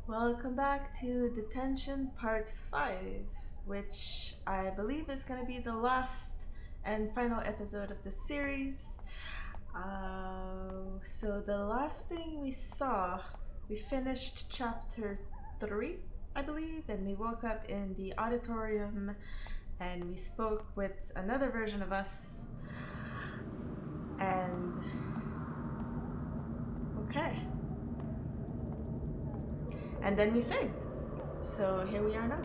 Welcome back to Detention Part 5, which I believe is going to be the last and final episode of the series. So, the last thing we saw, we finished chapter 3, I believe, and we woke up in the auditorium and we spoke with another version of us. And. Okay. And then we saved. So here we are now.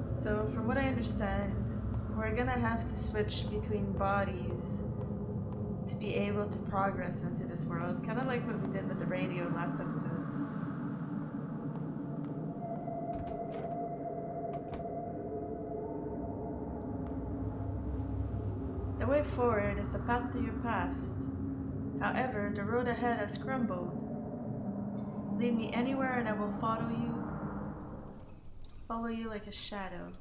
So from what I understand, we're gonna have to switch between bodies to be able to progress into this world. Kind of like what we did with the radio last episode. The way forward is the path to your past. However, the road ahead has crumbled. Lead me anywhere and I will follow you like a shadow.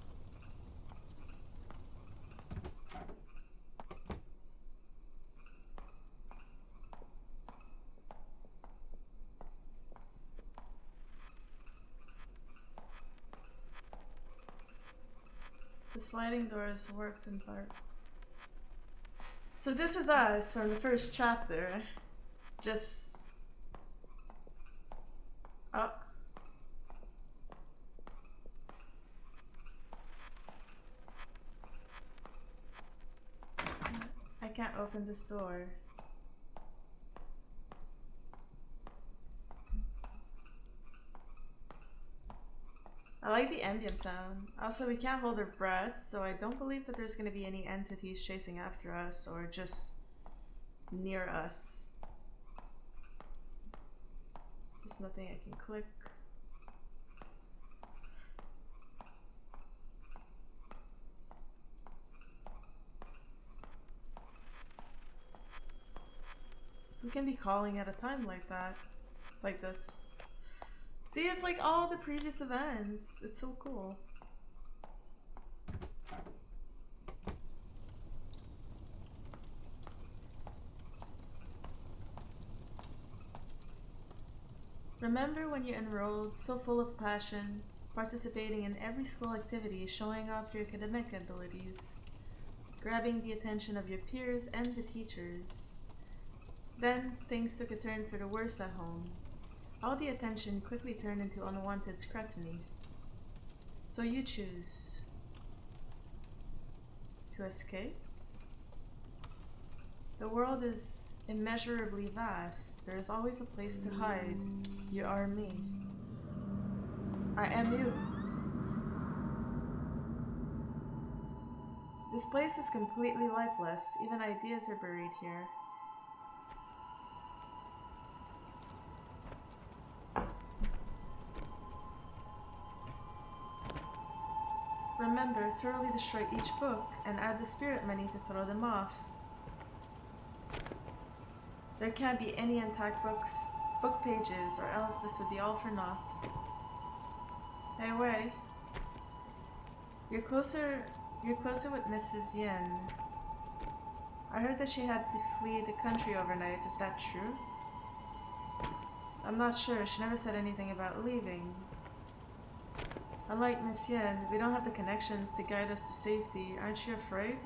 The sliding doors worked in part. So this is us from the first chapter. Just... Oh. I can't open this door. I like the ambient sound. Also, we can't hold our breath, so I don't believe that there's going to be any entities chasing after us or just near us. There's nothing I can click. We can be calling at a time like that. Like this. See, it's like all the previous events. It's so cool. Remember when you enrolled, so full of passion, participating in every school activity, showing off your academic abilities, grabbing the attention of your peers and the teachers. Then, things took a turn for the worse at home. All the attention quickly turned into unwanted scrutiny. So you choose to escape? The world is immeasurably vast. There is always a place to hide. You are me. I am you. This place is completely lifeless. Even ideas are buried here. Remember, thoroughly destroy each book and add the spirit money to throw them off. There can't be any intact book pages, or else this would be all for naught. Hey, Wei. You're closer with Mrs. Yin. I heard that she had to flee the country overnight. Is that true? I'm not sure. She never said anything about leaving. Unlike Miss Yen, we don't have the connections to guide us to safety. Aren't you afraid?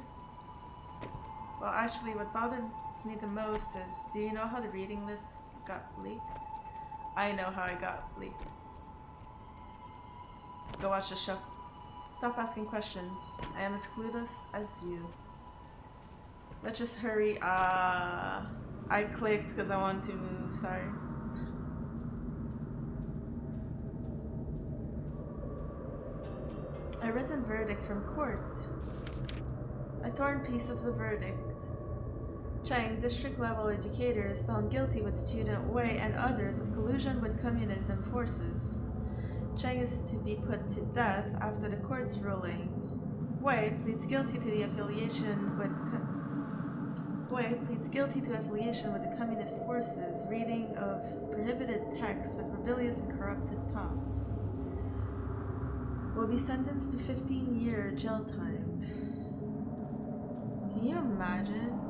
Well, actually, what bothers me the most is, do you know how the reading list got leaked? I know how it got leaked. Go watch the show. Stop asking questions. I am as clueless as you. Let's just hurry. I clicked because I want to move. Sorry. A written verdict from court. A torn piece of the verdict. Chang, district-level educator, is found guilty with student Wei and others of collusion with communism forces. Chang is to be put to death after the court's ruling. Wei pleads guilty to affiliation with the communist forces, reading of prohibited texts with rebellious and corrupted thoughts. Will be sentenced to 15-year jail time. Can Can you imagine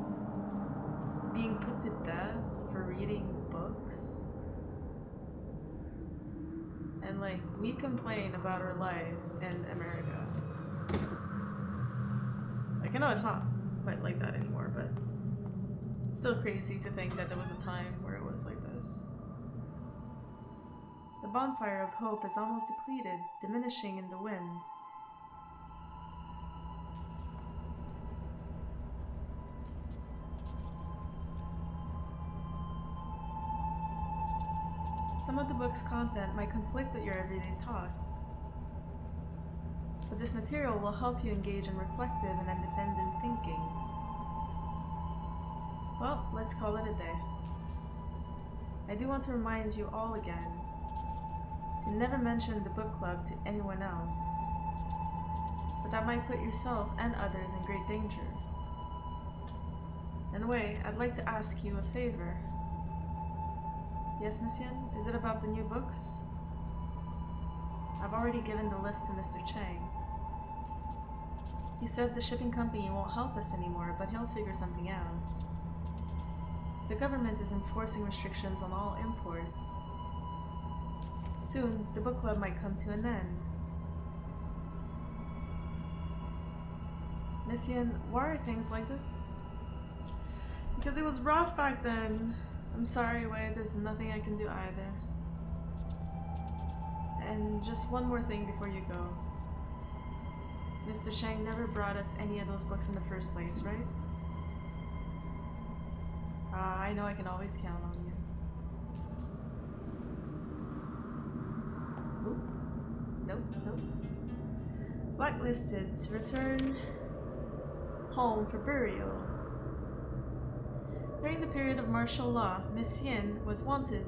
being put to death for reading books? And like, we complain about our life in America. Like, I know it's not quite like that anymore, but it's still crazy to think that there was a time where it was like this. The bonfire of hope is almost depleted, diminishing in the wind. Some of the book's content might conflict with your everyday thoughts, but this material will help you engage in reflective and independent thinking. Well, let's call it a day. I do want to remind you all again to never mention the book club to anyone else, but that might put yourself and others in great danger. In a way, I'd like to ask you a favor. Yes, Monsieur? Is it about the new books? I've already given the list to Mr. Chang. He said the shipping company won't help us anymore, but he'll figure something out. The government is enforcing restrictions on all imports. Soon, the book club might come to an end. Monsieur, why are things like this? Because it was rough back then. I'm sorry, Wei, there's nothing I can do either. And just one more thing before you go. Mr. Chang never brought us any of those books in the first place, right? I know I can always count on you. Oop. Nope. Blacklisted to return home for burial. During the period of martial law, Miss Yin was a wanted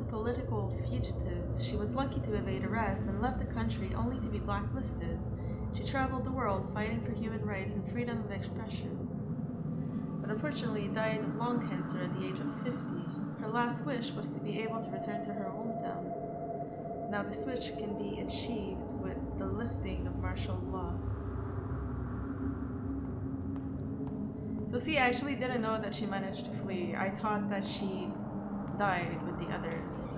political fugitive. She was lucky to evade arrest and left the country only to be blacklisted. She traveled the world fighting for human rights and freedom of expression, but unfortunately died of lung cancer at the age of 50. Her last wish was to be able to return to her hometown. Now this wish can be achieved with the lifting of martial law. So see, I actually didn't know that she managed to flee. I thought that she died with the others.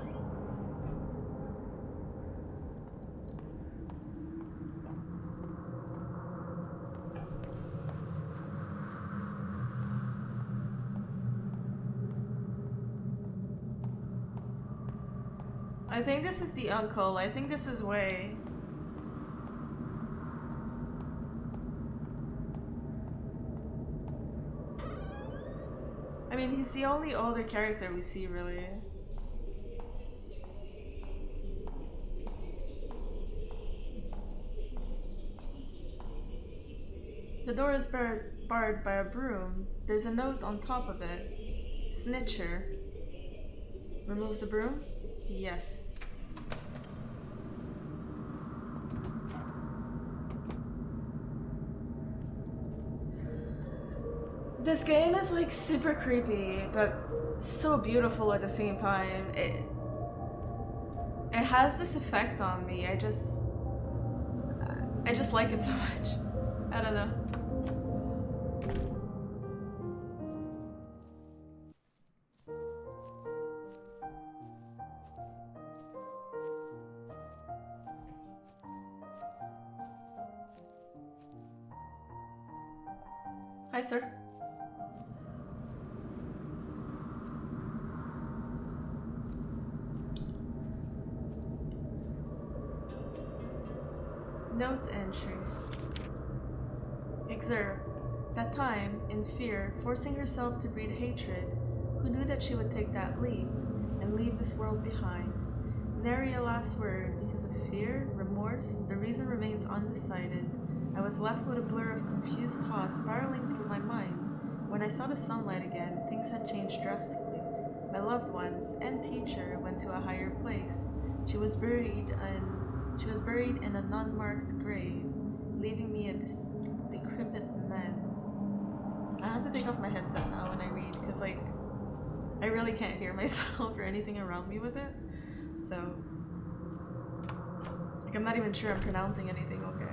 I think this is the uncle. I think this is Wei. I mean, he's the only older character we see, really. The door is barred by a broom. There's a note on top of it. Snitcher. Remove the broom? Yes. This game is like super creepy, but so beautiful at the same time. It has this effect on me. I just like it so much. I don't know. Hi, sir. Note entry. Excerpt. That time, in fear, forcing herself to breed hatred, who knew that she would take that leap and leave this world behind. Nary a last word, because of fear, remorse, the reason remains undecided. I was left with a blur of confused thoughts spiraling through my mind. When I saw the sunlight again, things had changed drastically. My loved ones and teacher went to a higher place. She was buried in an unmarked grave, leaving me a decrepit man. I have to take off my headset now when I read, because like I really can't hear myself or anything around me with it. So like I'm not even sure I'm pronouncing anything okay.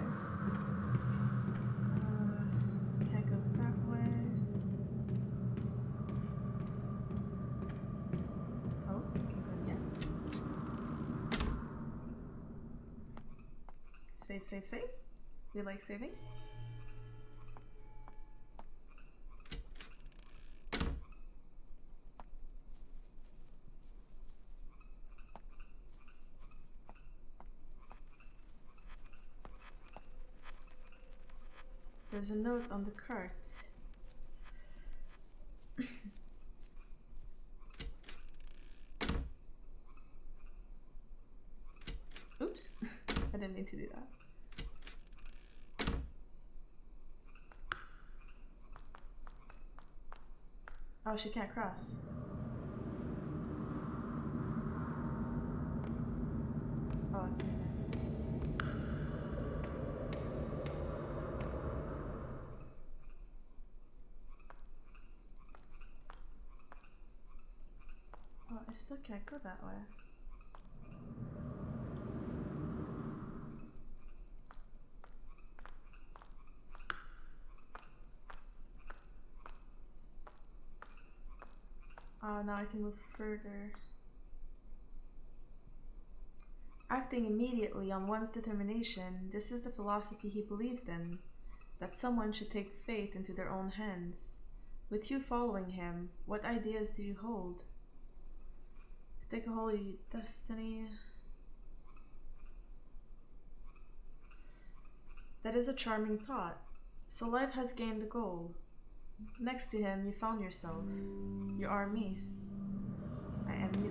Can't go that way. save, save. We like saving. There's a note on the cart. Oops, I didn't mean to do that. Oh, she can't cross. Oh, it's in there. Oh, I still can't go that way. Oh, now I can move further. Acting immediately on one's determination, this is the philosophy he believed in, that someone should take fate into their own hands. With you following him, what ideas do you hold? To take a hold of your destiny. That is a charming thought. So life has gained a goal. Next to him, you found yourself. You are me. I am you.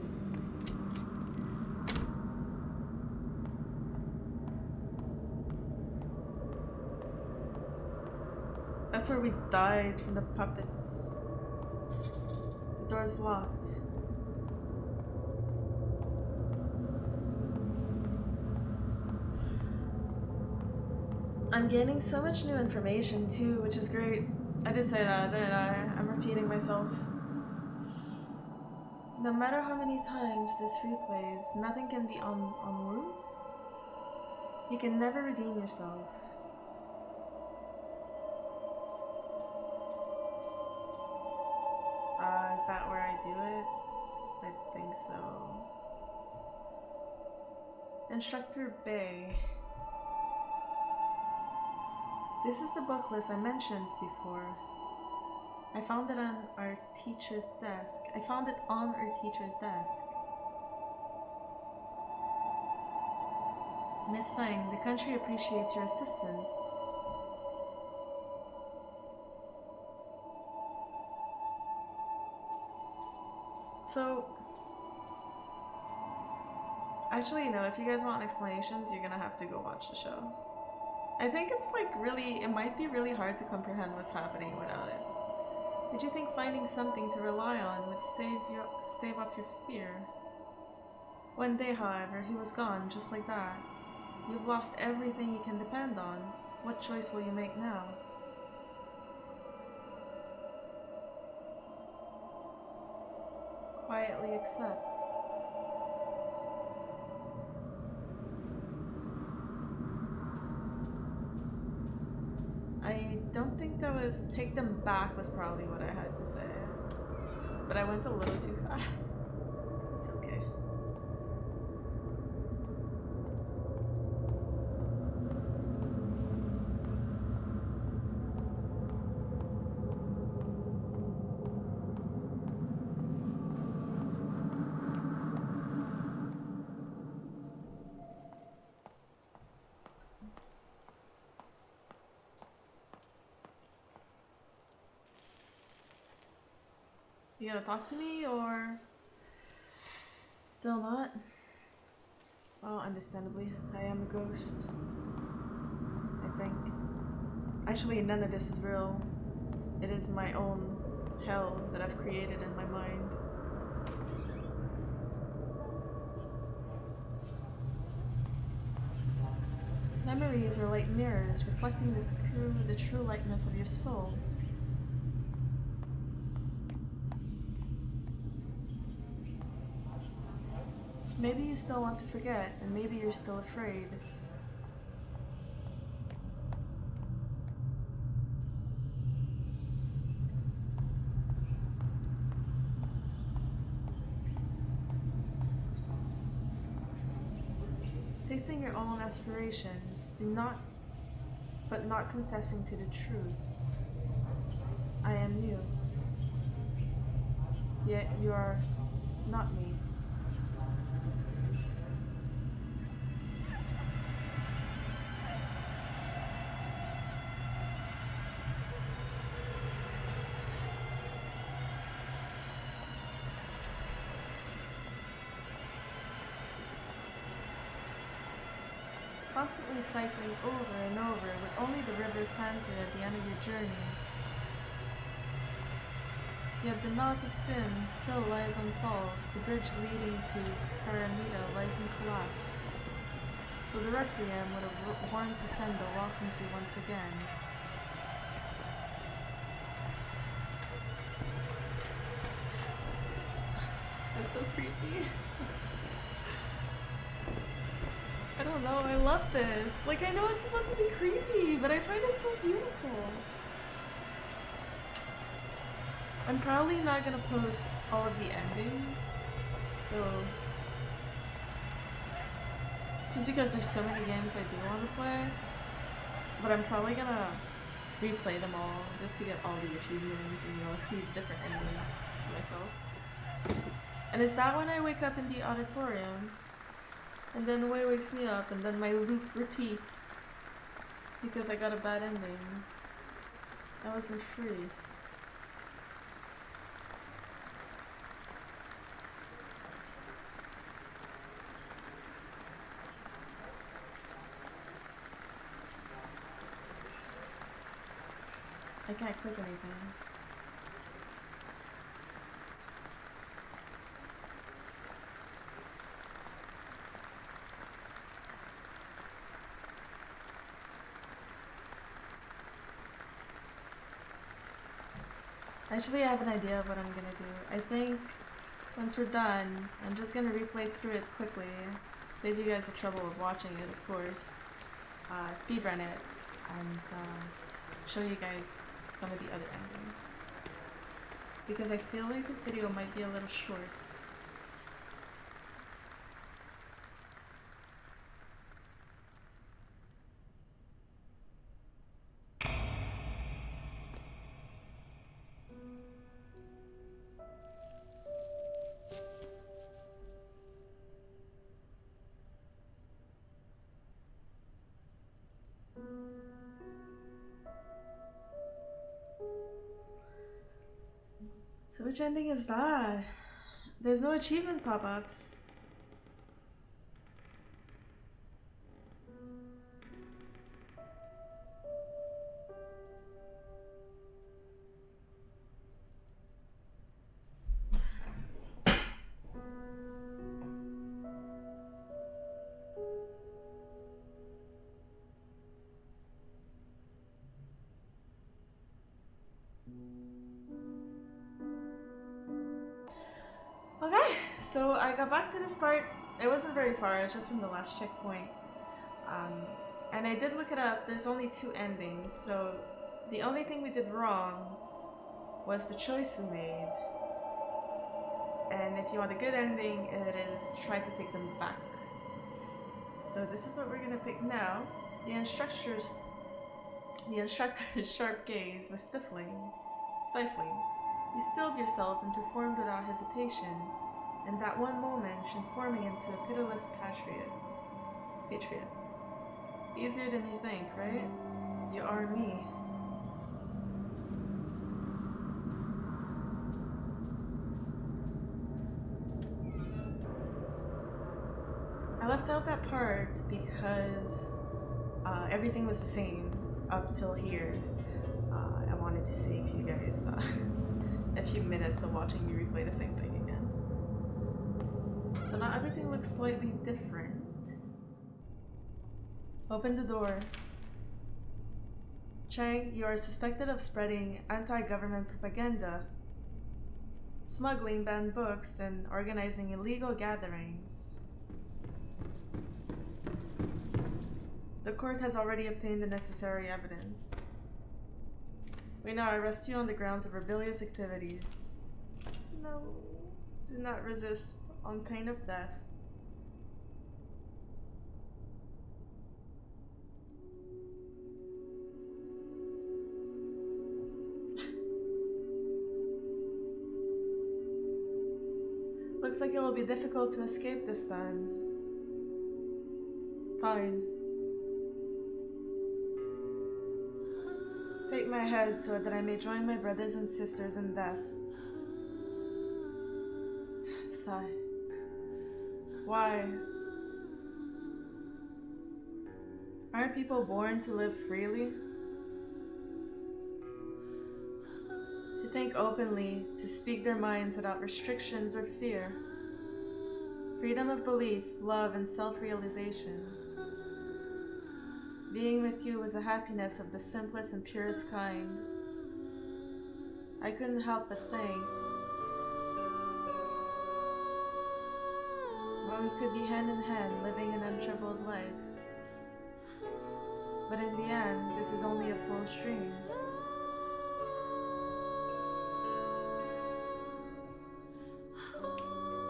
That's where we died from the puppets. The door's locked. I'm gaining so much new information too, which is great. I did say that, didn't I? I'm repeating myself. No matter how many times this replays, nothing can be unwound. You can never redeem yourself. Is that where I do it? I think so. Instructor Bay. This is the book list I mentioned before. I found it on our teacher's desk. Miss Fang, the country appreciates your assistance. So, actually, no, if you guys want explanations, you're gonna have to go watch the show. I think it's like it might be really hard to comprehend what's happening without it. Did you think finding something to rely on would stave off your fear? One day, however, he was gone, just like that. You've lost everything you can depend on. What choice will you make now? Quietly accept. I don't think that was... Take them back was probably what I had to say. But I went a little too fast. It's okay. You gonna talk to me, or still not? Oh, understandably, I am a ghost. I think. Actually, none of this is real. It is my own hell that I've created in my mind. Memories are like mirrors, reflecting the true likeness of your soul. Maybe you still want to forget, and maybe you're still afraid. Chasing your own aspirations, but not confessing to the truth. I am you. Yet you are not me. Constantly cycling over and over with only the river Sanzu at the end of your journey. Yet the knot of sin still lies unsolved. The bridge leading to Paramita lies in collapse. So the Requiem with a warm crescendo welcomes you once again. That's so creepy. I don't know, I love this. Like, I know it's supposed to be creepy, but I find it so beautiful. I'm probably not gonna post all of the endings, so just because there's so many games I do want to play, but I'm probably gonna replay them all just to get all the achievements and, you know, see the different endings for myself. And is that when I wake up in the auditorium? And then the way wakes me up, and then my loop repeats because I got a bad ending. I wasn't free. I can't click anything. Actually, I have an idea of what I'm gonna do. I think once we're done, I'm just gonna replay through it quickly, save you guys the trouble of watching it, of course, speedrun it, and show you guys some of the other endings. Because I feel like this video might be a little short. So which ending is that? There's no achievement pop-ups. Okay, so I got back to this part. It wasn't very far, it's just from the last checkpoint. And I did look it up, there's only 2 endings, so the only thing we did wrong was the choice we made. And if you want a good ending, it is try to take them back. So this is what we're gonna pick now. The instructor's sharp gaze was stifling. You stilled yourself and performed without hesitation, in that one moment transforming into a pitiless patriot. Easier than you think, right? You are me. I left out that part because everything was the same up till here. I wanted to save you guys a few minutes of watching me replay the same thing again. So now everything looks slightly different. Open the door. Chang, you are suspected of spreading anti-government propaganda, smuggling banned books, and organizing illegal gatherings. The court has already obtained the necessary evidence. We now arrest you on the grounds of rebellious activities. No, do not resist on pain of death. Looks like it will be difficult to escape this time. Fine. Take my head so that I may join my brothers and sisters in death. Sigh. Why? Aren't people born to live freely? To think openly, to speak their minds without restrictions or fear. Freedom of belief, love, and self-realization. Being with you was a happiness of the simplest and purest kind. I couldn't help but think, well, we could be hand in hand, living an untroubled life. But in the end, this is only a fool's dream.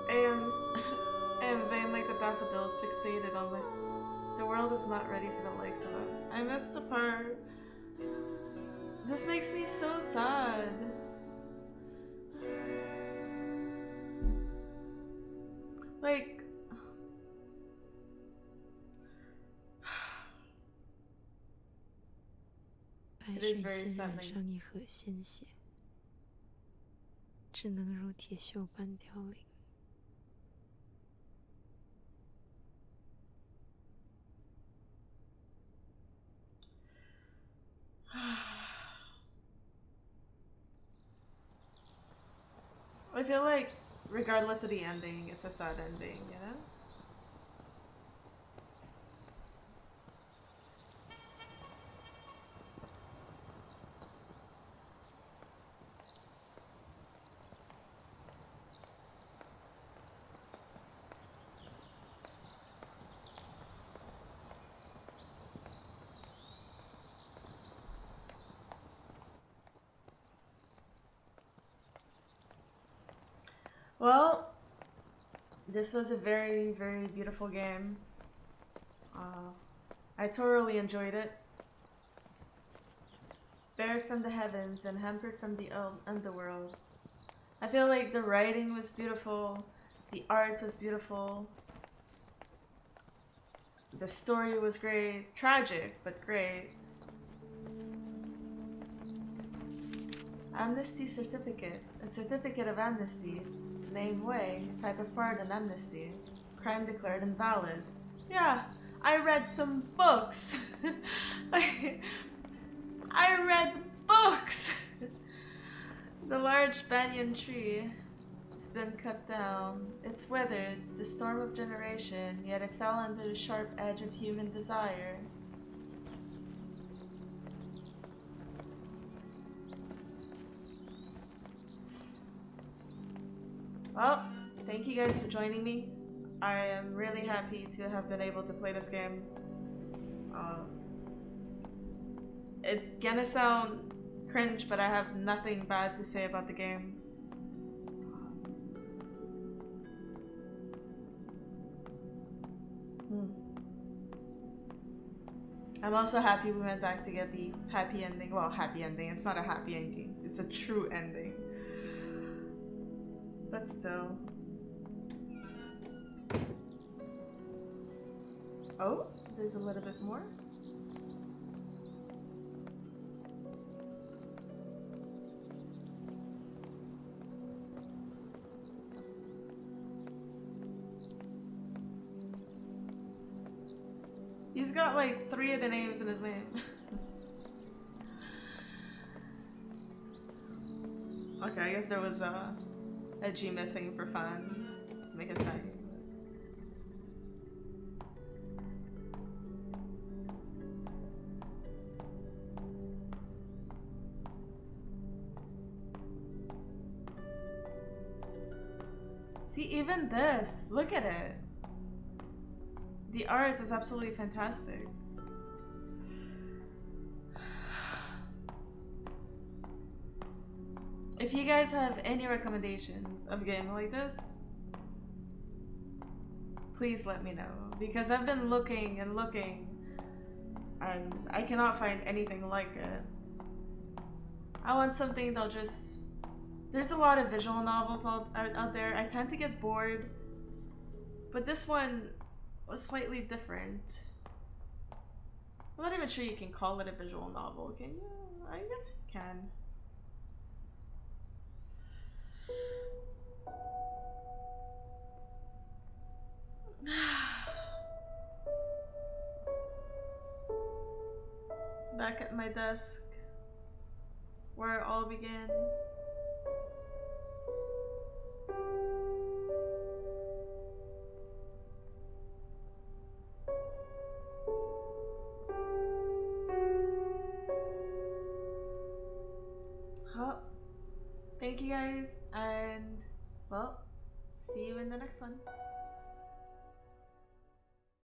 I am vain like the daffodils fixated on my... The world is not ready for the likes of us. I missed a part. This makes me so sad. Like... It is very saddening. I feel like, regardless of the ending, it's a sad ending, you know? Well, this was a very, very beautiful game. I thoroughly enjoyed it. Bared from the heavens and hampered from the underworld. I feel like the writing was beautiful, the art was beautiful, the story was great, tragic, but great. Amnesty certificate, a certificate of amnesty. Name way, type of pardon, amnesty. Crime declared invalid. Yeah, I read some books. I read books. The large banyan tree has been cut down. It's weathered, the storm of generation, yet it fell under the sharp edge of human desire. Well, thank you guys for joining me. I am really happy to have been able to play this game. It's gonna sound cringe, but I have nothing bad to say about the game. I'm also happy we went back to get the happy ending. Well, happy ending. It's not a happy ending. It's a true ending. But still. Oh, there's a little bit more. He's got like 3 of the names in his name. Okay, I guess there was a G missing for fun to make it shiny. See, even this, look at it. The art is absolutely fantastic. If you guys have any recommendations of a game like this, please let me know, because I've been looking and looking and I cannot find anything like it. I want something that'll just There's a lot of visual novels out there. I tend to get bored, but this one was slightly different. I'm not even sure you can call it a visual novel, can you? I guess you can. Back at my desk, where it all began. Well, thank you guys, and well, see you in the next one.